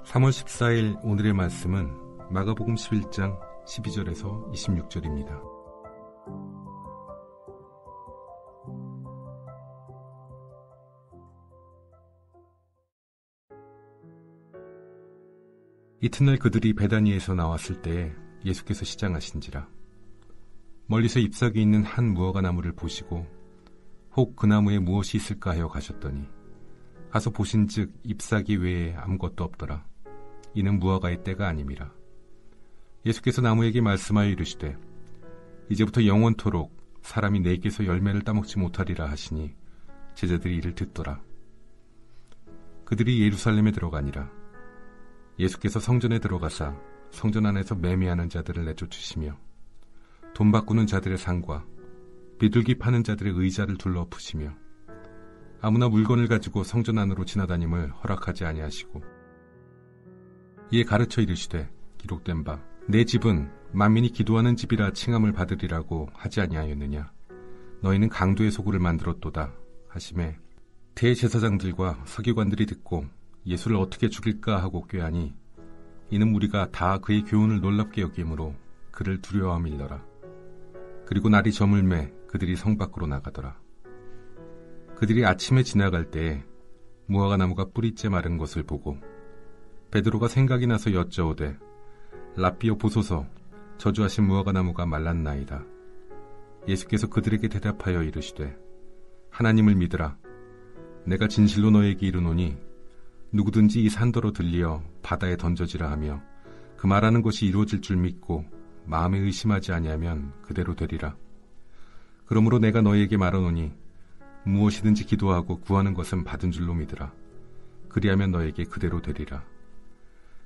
3월 14일 오늘의 말씀은 마가복음 11장 12절에서 26절입니다. 이튿날 그들이 베다니에서 나왔을 때에 예수께서 시장하신지라. 멀리서 잎사귀 있는 한 무화과 나무를 보시고 혹 그 나무에 무엇이 있을까 하여 가셨더니 가서 보신즉 잎사귀 외에 아무것도 없더라. 이는 무화과의 때가 아님이라. 예수께서 나무에게 말씀하여 이르시되 이제부터 영원토록 사람이 내게서 열매를 따먹지 못하리라 하시니 제자들이 이를 듣더라. 그들이 예루살렘에 들어가니라. 예수께서 성전에 들어가사 성전 안에서 매매하는 자들을 내쫓으시며 돈 바꾸는 자들의 상과 비둘기 파는 자들의 의자를 둘러엎으시며 아무나 물건을 가지고 성전 안으로 지나다님을 허락하지 아니하시고 이에 가르쳐 이르시되 기록된 바 내 집은 만민이 기도하는 집이라 칭함을 받으리라고 하지 아니하였느냐. 너희는 강도의 소굴을 만들었도다 하시매 대제사장들과 서기관들이 듣고 예수를 어떻게 죽일까 하고 꾀하니 이는 우리가 다 그의 교훈을 놀랍게 여기므로 그를 두려워함일러라. 그리고 날이 저물매 그들이 성 밖으로 나가더라. 그들이 아침에 지나갈 때에 무화과 나무가 뿌리째 마른 것을 보고 베드로가 생각이 나서 여짜오되 라삐여 보소서 저주하신 무화과 나무가 말랐나이다. 예수께서 그들에게 대답하여 이르시되 하나님을 믿으라. 내가 진실로 너에게 이르노니 누구든지 이 산더러 들리어 바다에 던져지라 하며 그 말하는 것이 이루어질 줄 믿고 마음에 의심하지 아니하면 그대로 되리라. 그러므로 내가 너에게 말하노니 무엇이든지 기도하고 구하는 것은 받은 줄로 믿으라. 그리하면 너에게 그대로 되리라.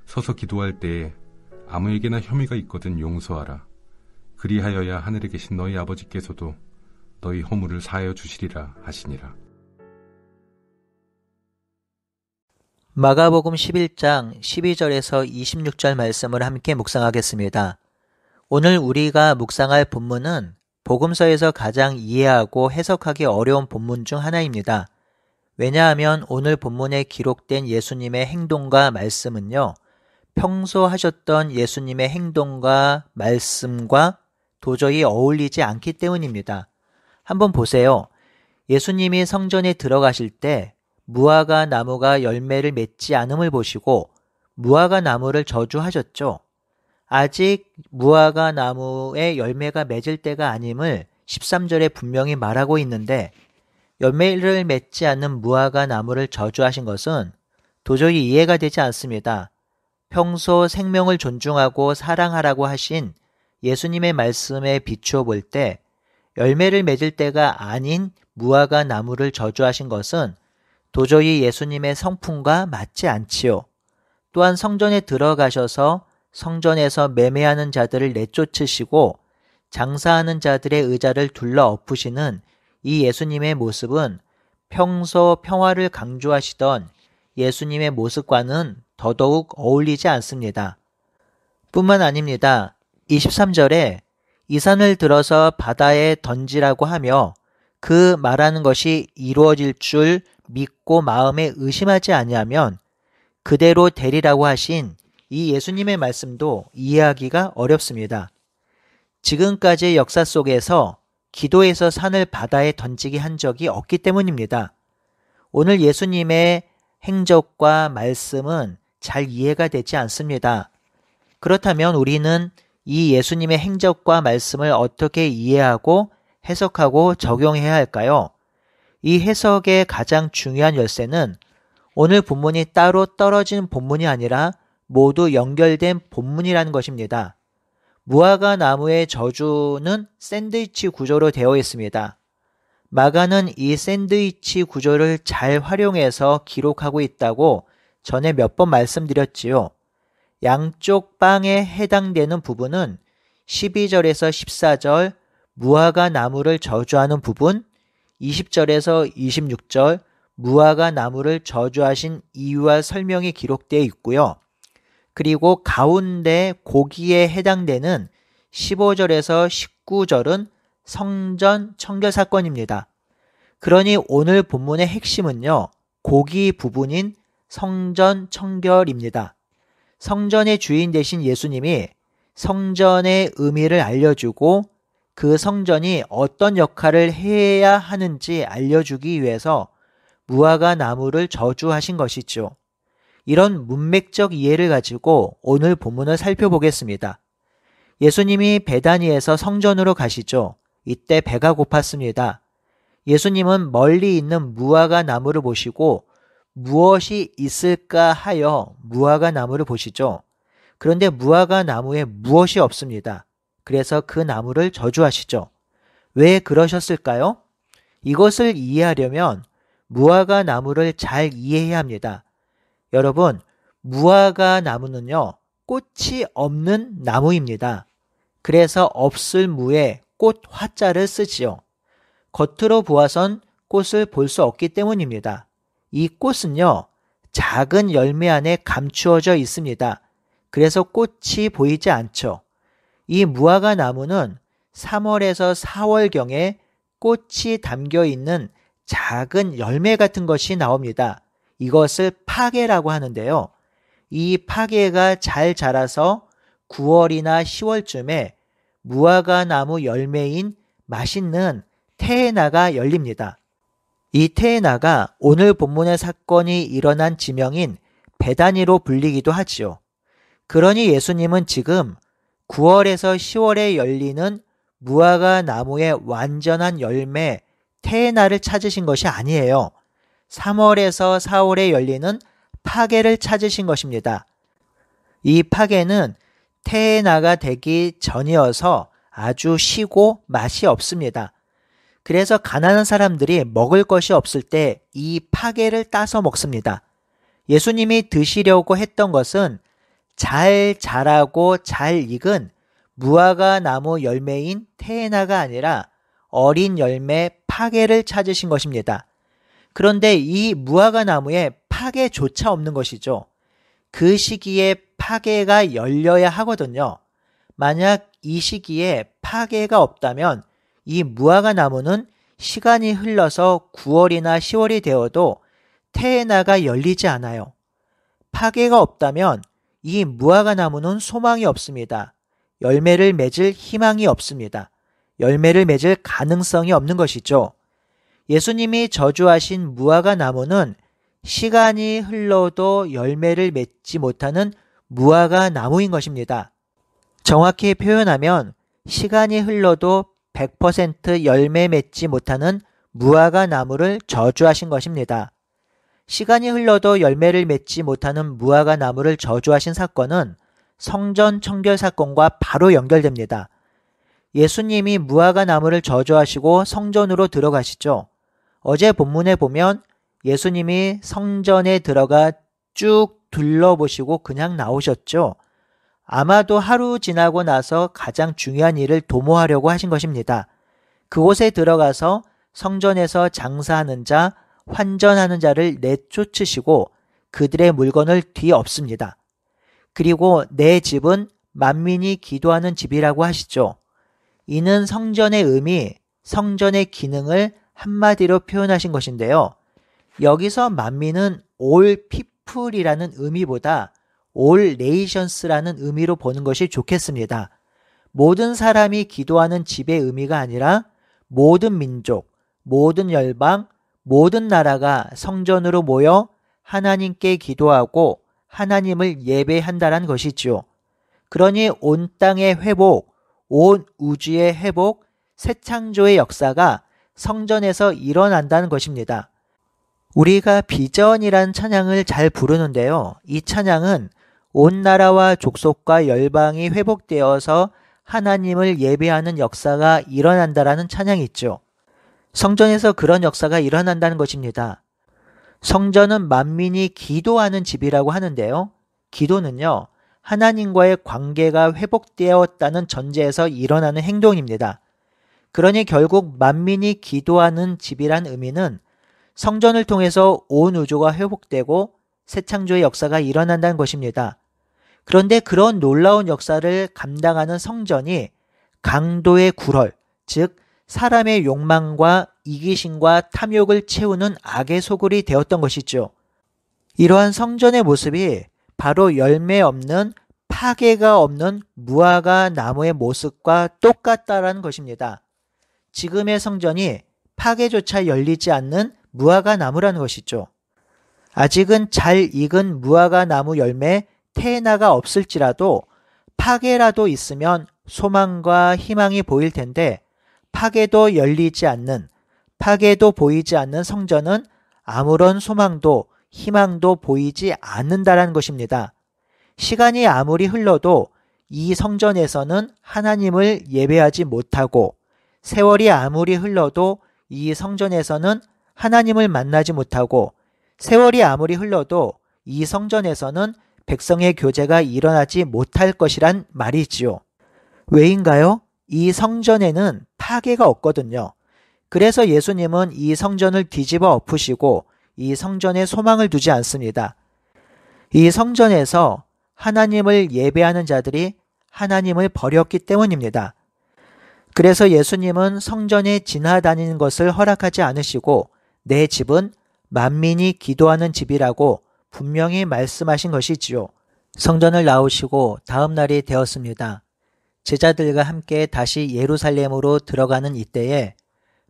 서서 기도할 때에 아무에게나 혐의가 있거든 용서하라. 그리하여야 하늘에 계신 너희 아버지께서도 너희 허물을 사하여 주시리라 하시니라. 마가복음 11장 12절에서 26절 말씀을 함께 묵상하겠습니다. 오늘 우리가 묵상할 본문은 복음서에서 가장 이해하고 해석하기 어려운 본문 중 하나입니다. 왜냐하면 오늘 본문에 기록된 예수님의 행동과 말씀은요, 평소 하셨던 예수님의 행동과 말씀과 도저히 어울리지 않기 때문입니다. 한번 보세요. 예수님이 성전에 들어가실 때 무화과 나무가 열매를 맺지 않음을 보시고 무화과 나무를 저주하셨죠. 아직 무화과 나무에 열매가 맺을 때가 아님을 13절에 분명히 말하고 있는데 열매를 맺지 않는 무화과 나무를 저주하신 것은 도저히 이해가 되지 않습니다. 평소 생명을 존중하고 사랑하라고 하신 예수님의 말씀에 비추어 볼 때 열매를 맺을 때가 아닌 무화과 나무를 저주하신 것은 도저히 예수님의 성품과 맞지 않지요. 또한 성전에 들어가셔서 성전에서 매매하는 자들을 내쫓으시고 장사하는 자들의 의자를 둘러 엎으시는 이 예수님의 모습은 평소 평화를 강조하시던 예수님의 모습과는 더더욱 어울리지 않습니다. 뿐만 아닙니다. 23절에 이 산을 들어서 바다에 던지라고 하며 그 말하는 것이 이루어질 줄 믿고 마음에 의심하지 아니하면 그대로 되리라고 하신 이 예수님의 말씀도 이해하기가 어렵습니다. 지금까지의 역사 속에서 기도해서 산을 바다에 던지게 한 적이 없기 때문입니다. 오늘 예수님의 행적과 말씀은 잘 이해가 되지 않습니다. 그렇다면 우리는 이 예수님의 행적과 말씀을 어떻게 이해하고 해석하고 적용해야 할까요? 이 해석의 가장 중요한 열쇠는 오늘 본문이 따로 떨어진 본문이 아니라 모두 연결된 본문이라는 것입니다. 무화과 나무의 저주는 샌드위치 구조로 되어 있습니다. 마가는 이 샌드위치 구조를 잘 활용해서 기록하고 있다고 전에 몇 번 말씀드렸지요. 양쪽 빵에 해당되는 부분은 12절에서 14절 무화과 나무를 저주하는 부분, 20절에서 26절 무화과 나무를 저주하신 이유와 설명이 기록되어 있고요. 그리고 가운데 고기에 해당되는 15절에서 19절은 성전 청결 사건입니다. 그러니 오늘 본문의 핵심은요, 고기 부분인 성전 청결입니다. 성전의 주인 되신 예수님이 성전의 의미를 알려주고 그 성전이 어떤 역할을 해야 하는지 알려주기 위해서 무화과 나무를 저주하신 것이죠. 이런 문맥적 이해를 가지고 오늘 본문을 살펴보겠습니다. 예수님이 베다니에서 성전으로 가시죠. 이때 배가 고팠습니다. 예수님은 멀리 있는 무화과 나무를 보시고 무엇이 있을까 하여 무화과 나무를 보시죠. 그런데 무화과 나무에 무엇이 없습니다. 그래서 그 나무를 저주하시죠. 왜 그러셨을까요? 이것을 이해하려면 무화과 나무를 잘 이해해야 합니다. 여러분, 무화과 나무는요, 꽃이 없는 나무입니다. 그래서 없을 무에 꽃 화자를 쓰지요. 겉으로 보아선 꽃을 볼 수 없기 때문입니다. 이 꽃은요, 작은 열매 안에 감추어져 있습니다. 그래서 꽃이 보이지 않죠. 이 무화과 나무는 3월에서 4월경에 꽃이 담겨 있는 작은 열매 같은 것이 나옵니다. 이것을 파게라고 하는데요. 이 파게가 잘 자라서 9월이나 10월쯤에 무화과 나무 열매인 맛있는 테에나가 열립니다. 이 테에나가 오늘 본문의 사건이 일어난 지명인 베다니로 불리기도 하지요. 그러니 예수님은 지금 9월에서 10월에 열리는 무화과 나무의 완전한 열매 테에나를 찾으신 것이 아니에요. 3월에서 4월에 열리는 파게를 찾으신 것입니다. 이 파게는 테에나가 되기 전이어서 아주 시고 맛이 없습니다. 그래서 가난한 사람들이 먹을 것이 없을 때 이 파게를 따서 먹습니다. 예수님이 드시려고 했던 것은 잘 자라고 잘 익은 무화과 나무 열매인 테에나가 아니라 어린 열매 파게를 찾으신 것입니다. 그런데 이 무화과 나무에 파게조차 없는 것이죠. 그 시기에 파게가 열려야 하거든요. 만약 이 시기에 파게가 없다면 이 무화과 나무는 시간이 흘러서 9월이나 10월이 되어도 테에나가 열리지 않아요. 파게가 없다면 이 무화과 나무는 소망이 없습니다. 열매를 맺을 희망이 없습니다. 열매를 맺을 가능성이 없는 것이죠. 예수님이 저주하신 무화과 나무는 시간이 흘러도 열매를 맺지 못하는 무화과 나무인 것입니다. 정확히 표현하면 시간이 흘러도 100% 열매 맺지 못하는 무화과 나무를 저주하신 것입니다. 시간이 흘러도 열매를 맺지 못하는 무화과 나무를 저주하신 사건은 성전 청결 사건과 바로 연결됩니다. 예수님이 무화과 나무를 저주하시고 성전으로 들어가시죠. 어제 본문에 보면 예수님이 성전에 들어가 쭉 둘러보시고 그냥 나오셨죠. 아마도 하루 지나고 나서 가장 중요한 일을 도모하려고 하신 것입니다. 그곳에 들어가서 성전에서 장사하는 자, 환전하는 자를 내쫓으시고 그들의 물건을 뒤엎습니다. 그리고 내 집은 만민이 기도하는 집이라고 하시죠. 이는 성전의 의미, 성전의 기능을 한마디로 표현하신 것인데요. 여기서 만민은 all people이라는 의미보다 all nations라는 의미로 보는 것이 좋겠습니다. 모든 사람이 기도하는 집의 의미가 아니라 모든 민족, 모든 열방, 모든 나라가 성전으로 모여 하나님께 기도하고 하나님을 예배한다는 것이지요. 그러니 온 땅의 회복, 온 우주의 회복, 새 창조의 역사가 성전에서 일어난다는 것입니다. 우리가 비전이란 찬양을 잘 부르는데요. 이 찬양은 온 나라와 족속과 열방이 회복되어서 하나님을 예배하는 역사가 일어난다라는 찬양이 있죠. 성전에서 그런 역사가 일어난다는 것입니다. 성전은 만민이 기도하는 집이라고 하는데요. 기도는요, 하나님과의 관계가 회복되었다는 전제에서 일어나는 행동입니다. 그러니 결국 만민이 기도하는 집이란 의미는 성전을 통해서 온 우주가 회복되고 새 창조의 역사가 일어난다는 것입니다. 그런데 그런 놀라운 역사를 감당하는 성전이 강도의 굴헐, 즉 사람의 욕망과 이기심과 탐욕을 채우는 악의 소굴이 되었던 것이죠. 이러한 성전의 모습이 바로 열매 없는 파괴가 없는 무화과 나무의 모습과 똑같다라는 것입니다. 지금의 성전이 파괴조차 열리지 않는 무화과 나무라는 것이죠. 아직은 잘 익은 무화과 나무 열매 테나가 없을지라도 파괴라도 있으면 소망과 희망이 보일 텐데 파괴도 열리지 않는, 파괴도 보이지 않는 성전은 아무런 소망도 희망도 보이지 않는다라는 것입니다. 시간이 아무리 흘러도 이 성전에서는 하나님을 예배하지 못하고 세월이 아무리 흘러도 이 성전에서는 하나님을 만나지 못하고 세월이 아무리 흘러도 이 성전에서는 백성의 교제가 일어나지 못할 것이란 말이지요. 왜인가요? 이 성전에는 파괴가 없거든요. 그래서 예수님은 이 성전을 뒤집어 엎으시고 이 성전에 소망을 두지 않습니다. 이 성전에서 하나님을 예배하는 자들이 하나님을 버렸기 때문입니다. 그래서 예수님은 성전에 지나다니는 것을 허락하지 않으시고 내 집은 만민이 기도하는 집이라고 분명히 말씀하신 것이지요. 성전을 나오시고 다음 날이 되었습니다. 제자들과 함께 다시 예루살렘으로 들어가는 이때에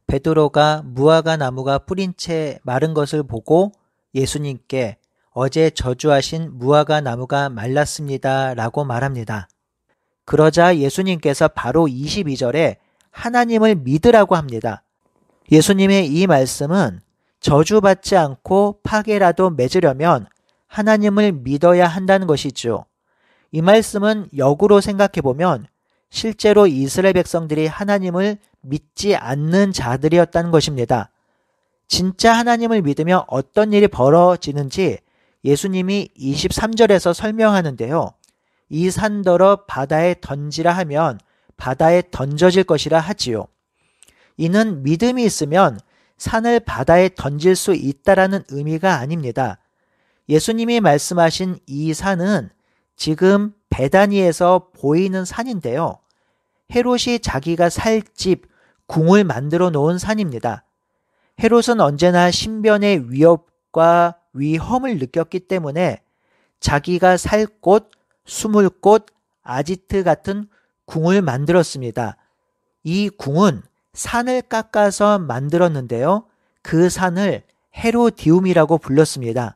베드로가 무화과 나무가 뿌린 채 마른 것을 보고 예수님께 어제 저주하신 무화과 나무가 말랐습니다 라고 말합니다. 그러자 예수님께서 바로 22절에 하나님을 믿으라고 합니다. 예수님의 이 말씀은 저주받지 않고 파괴라도 맺으려면 하나님을 믿어야 한다는 것이죠. 이 말씀은 역으로 생각해보면 실제로 이스라엘 백성들이 하나님을 믿지 않는 자들이었다는 것입니다. 진짜 하나님을 믿으며 어떤 일이 벌어지는지 예수님이 23절에서 설명하는데요. 이 산더러 바다에 던지라 하면 바다에 던져질 것이라 하지요. 이는 믿음이 있으면 산을 바다에 던질 수 있다라는 의미가 아닙니다. 예수님이 말씀하신 이 산은 지금 베다니에서 보이는 산인데요. 헤롯이 자기가 살 집, 궁을 만들어 놓은 산입니다. 헤롯은 언제나 신변의 위협과 위험을 느꼈기 때문에 자기가 살 곳, 숨을 곳, 아지트 같은 궁을 만들었습니다. 이 궁은 산을 깎아서 만들었는데요. 그 산을 헤로디움이라고 불렀습니다.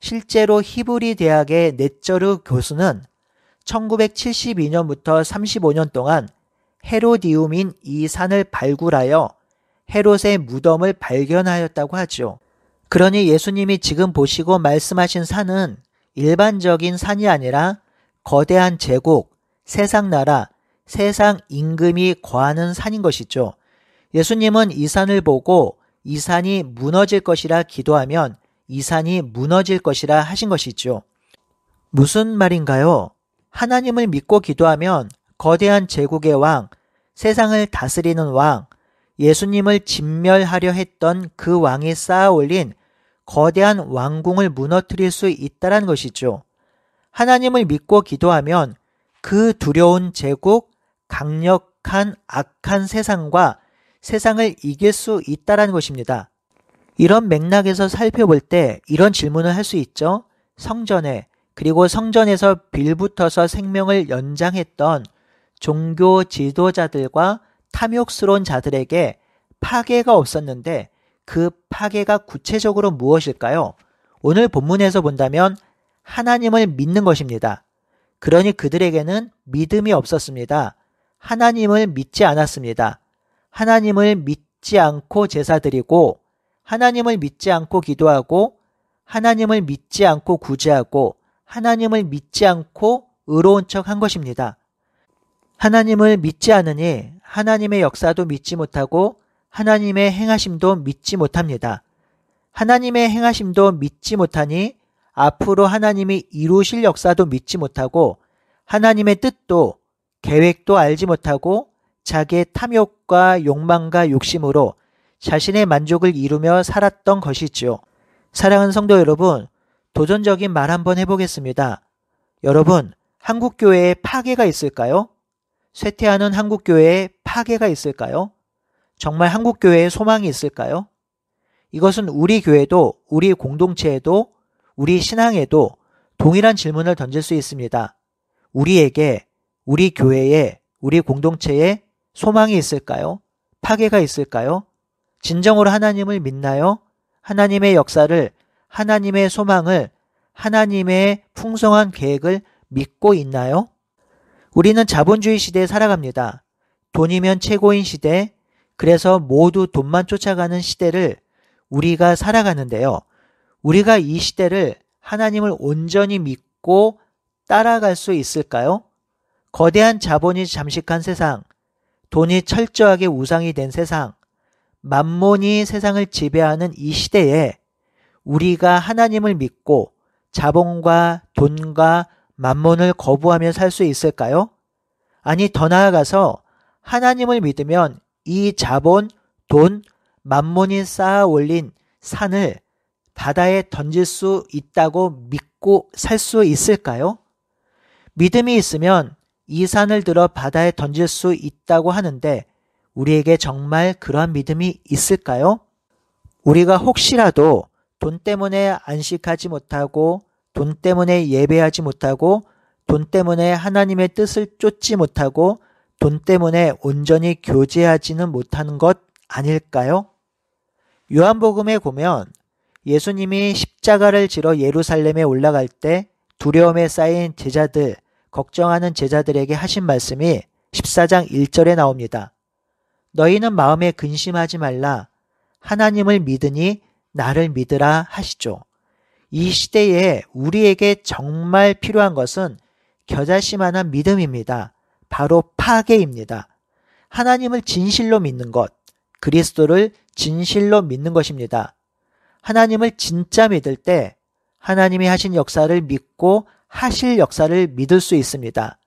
실제로 히브리 대학의 넷저르 교수는 1972년부터 35년 동안 헤로디움인 이 산을 발굴하여 헤롯의 무덤을 발견하였다고 하죠. 그러니 예수님이 지금 보시고 말씀하신 산은 일반적인 산이 아니라 거대한 제국, 세상 나라, 세상 임금이 거하는 산인 것이죠. 예수님은 이 산을 보고 이 산이 무너질 것이라 기도하면 이 산이 무너질 것이라 하신 것이죠. 무슨 말인가요? 하나님을 믿고 기도하면 거대한 제국의 왕, 세상을 다스리는 왕, 예수님을 진멸하려 했던 그 왕이 쌓아 올린 거대한 왕궁을 무너뜨릴 수 있다는 것이죠. 하나님을 믿고 기도하면 그 두려운 제국, 강력한 악한 세상과 세상을 이길 수 있다는 것입니다. 이런 맥락에서 살펴볼 때 이런 질문을 할 수 있죠. 성전에 그리고 성전에서 빌붙어서 생명을 연장했던 종교 지도자들과 탐욕스러운 자들에게 파괴가 없었는데 그 파괴가 구체적으로 무엇일까요? 오늘 본문에서 본다면 하나님을 믿는 것입니다. 그러니 그들에게는 믿음이 없었습니다. 하나님을 믿지 않았습니다. 하나님을 믿지 않고 제사드리고 하나님을 믿지 않고 기도하고 하나님을 믿지 않고 구제하고 하나님을 믿지 않고 의로운 척 한 것입니다. 하나님을 믿지 않으니 하나님의 역사도 믿지 못하고 하나님의 행하심도 믿지 못합니다. 하나님의 행하심도 믿지 못하니 앞으로 하나님이 이루실 역사도 믿지 못하고 하나님의 뜻도 계획도 알지 못하고 자기의 탐욕과 욕망과 욕심으로 자신의 만족을 이루며 살았던 것이지요. 사랑하는 성도 여러분, 도전적인 말 한번 해보겠습니다. 여러분, 한국교회에 파괴가 있을까요? 쇠퇴하는 한국교회에 파괴가 있을까요? 정말 한국교회에 소망이 있을까요? 이것은 우리 교회도, 우리 공동체에도, 우리 신앙에도 동일한 질문을 던질 수 있습니다. 우리에게, 우리 교회에, 우리 공동체에 소망이 있을까요? 파괴가 있을까요? 진정으로 하나님을 믿나요? 하나님의 역사를, 하나님의 소망을, 하나님의 풍성한 계획을 믿고 있나요? 우리는 자본주의 시대에 살아갑니다. 돈이면 최고인 시대, 그래서 모두 돈만 쫓아가는 시대를 우리가 살아가는데요. 우리가 이 시대를 하나님을 온전히 믿고 따라갈 수 있을까요? 거대한 자본이 잠식한 세상, 돈이 철저하게 우상이 된 세상, 만몬이 세상을 지배하는 이 시대에 우리가 하나님을 믿고 자본과 돈과 만몬을 거부하며 살 수 있을까요? 아니, 더 나아가서 하나님을 믿으면 이 자본, 돈, 만몬이 쌓아 올린 산을 바다에 던질 수 있다고 믿고 살 수 있을까요? 믿음이 있으면 이 산을 들어 바다에 던질 수 있다고 하는데 우리에게 정말 그러한 믿음이 있을까요? 우리가 혹시라도 돈 때문에 안식하지 못하고 돈 때문에 예배하지 못하고 돈 때문에 하나님의 뜻을 쫓지 못하고 돈 때문에 온전히 교제하지는 못하는 것 아닐까요? 요한복음에 보면 예수님이 십자가를 지러 예루살렘에 올라갈 때 두려움에 쌓인 제자들, 걱정하는 제자들에게 하신 말씀이 14장 1절에 나옵니다. 너희는 마음에 근심하지 말라. 하나님을 믿으니 나를 믿으라 하시죠. 이 시대에 우리에게 정말 필요한 것은 겨자씨만한 믿음입니다. 바로 파괴입니다. 하나님을 진실로 믿는 것, 그리스도를 진실로 믿는 것입니다. 하나님을 진짜 믿을 때 하나님이 하신 역사를 믿고 하실 역사를 믿을 수 있습니다.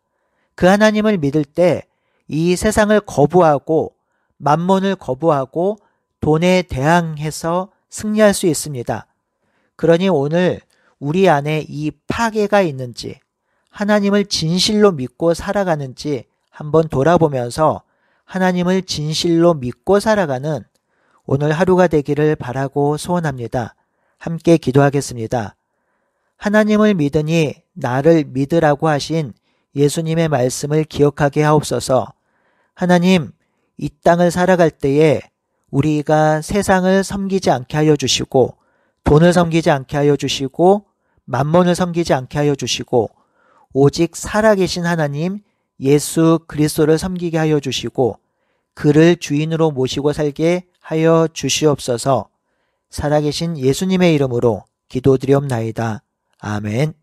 그 하나님을 믿을 때 이 세상을 거부하고 만몬을 거부하고 돈에 대항해서 승리할 수 있습니다. 그러니 오늘 우리 안에 이 파괴가 있는지 하나님을 진실로 믿고 살아가는지 한번 돌아보면서 하나님을 진실로 믿고 살아가는 오늘 하루가 되기를 바라고 소원합니다. 함께 기도하겠습니다. 하나님을 믿으니 나를 믿으라고 하신 예수님의 말씀을 기억하게 하옵소서. 하나님, 이 땅을 살아갈 때에 우리가 세상을 섬기지 않게 하여 주시고 돈을 섬기지 않게 하여 주시고 만몬을 섬기지 않게 하여 주시고 오직 살아계신 하나님 예수 그리스도를 섬기게 하여 주시고 그를 주인으로 모시고 살게 하여 주시옵소서. 살아계신 예수님의 이름으로 기도드리옵나이다. 아멘.